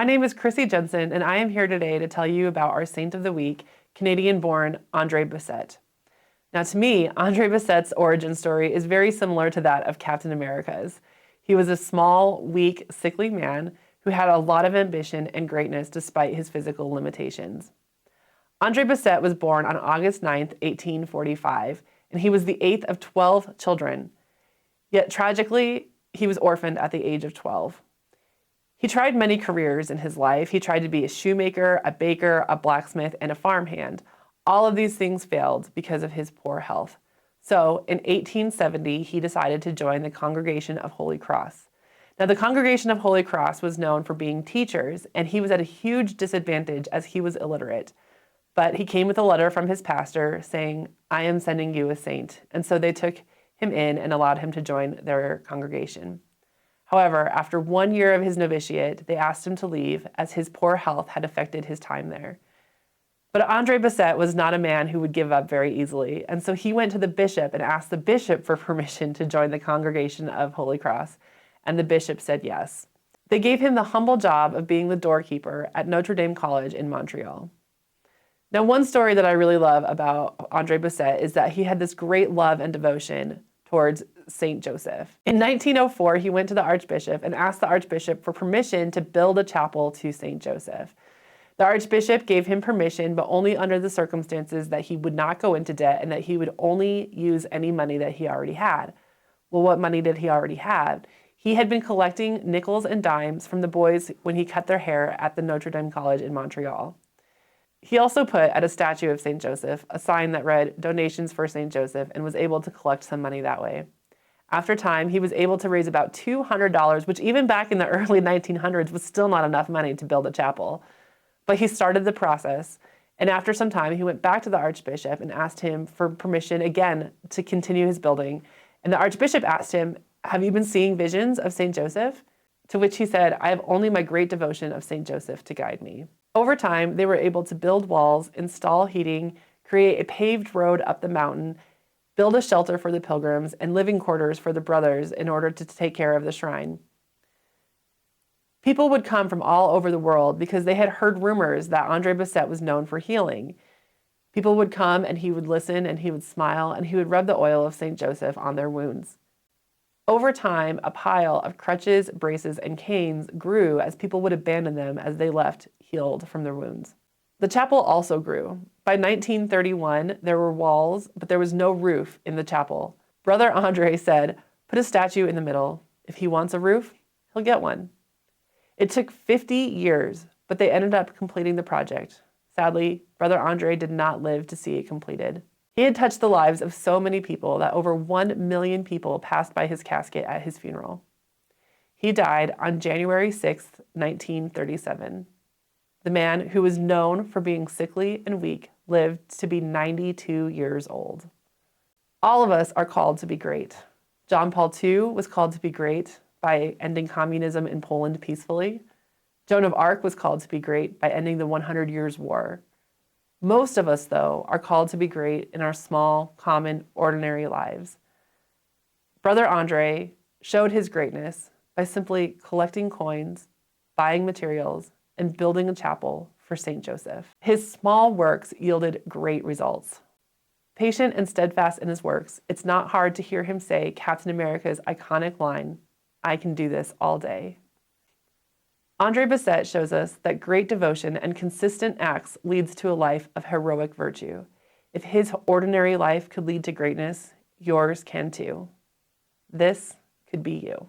My name is Chrissy Jensen, and I am here today to tell you about our Saint of the Week, Canadian-born Andre Bessette. Now, to me, Andre Bessette's origin story is very similar to that of Captain America's. He was a small, weak, sickly man who had a lot of ambition and greatness despite his physical limitations. Andre Bessette was born on August 9, 1845, and he was the 8th of 12 children. Yet, tragically, he was orphaned at the age of 12. He tried many careers in his life. He tried to be a shoemaker, a baker, a blacksmith, and a farmhand. All of these things failed because of his poor health. So, in 1870, he decided to join the Congregation of Holy Cross. Now, the Congregation of Holy Cross was known for being teachers, and he was at a huge disadvantage as he was illiterate. But he came with a letter from his pastor saying, "I am sending you a saint." And so they took him in and allowed him to join their congregation. However, after 1 year of his novitiate, they asked him to leave as his poor health had affected his time there. But Andre Bessette was not a man who would give up very easily, and so he went to the bishop and asked the bishop for permission to join the Congregation of Holy Cross, and the bishop said yes. They gave him the humble job of being the doorkeeper at Notre Dame College in Montreal. Now, one story that I really love about Andre Bessette is that he had this great love and devotion towards Saint Joseph. In 1904, he went to the archbishop and asked the archbishop for permission to build a chapel to Saint Joseph. The archbishop gave him permission, but only under the circumstances that he would not go into debt and that he would only use any money that he already had. Well, what money did he already have? He had been collecting nickels and dimes from the boys when he cut their hair at the Notre Dame College in Montreal. He also put at a statue of St. Joseph a sign that read, "Donations for St. Joseph," and was able to collect some money that way. After time, he was able to raise about $200, which even back in the early 1900s was still not enough money to build a chapel. But he started the process, and after some time, he went back to the archbishop and asked him for permission again to continue his building. And the archbishop asked him, "Have you been seeing visions of St. Joseph?" To which he said, "I have only my great devotion of St. Joseph to guide me." Over time, they were able to build walls, install heating, create a paved road up the mountain, build a shelter for the pilgrims, and living quarters for the brothers in order to take care of the shrine. People would come from all over the world because they had heard rumors that Andre Bessette was known for healing. People would come and he would listen and he would smile and he would rub the oil of St. Joseph on their wounds. Over time, a pile of crutches, braces, and canes grew as people would abandon them as they left healed from their wounds. The chapel also grew. By 1931, there were walls, but there was no roof in the chapel. Brother Andre said, "Put a statue in the middle. If he wants a roof, he'll get one." It took 50 years, but they ended up completing the project. Sadly, Brother Andre did not live to see it completed. He had touched the lives of so many people that over 1 million people passed by his casket at his funeral. He died on January 6, 1937. The man who was known for being sickly and weak lived to be 92 years old. All of us are called to be great. John Paul II was called to be great by ending communism in Poland peacefully. Joan of Arc was called to be great by ending the 100 Years' War. Most of us, though, are called to be great in our small, common, ordinary lives. Brother Andre showed his greatness by simply collecting coins, buying materials, and building a chapel for St. Joseph. His small works yielded great results. Patient and steadfast in his works, it's not hard to hear him say Captain America's iconic line, "I can do this all day." Andre Bessette shows us that great devotion and consistent acts leads to a life of heroic virtue. If his ordinary life could lead to greatness, yours can too. This could be you.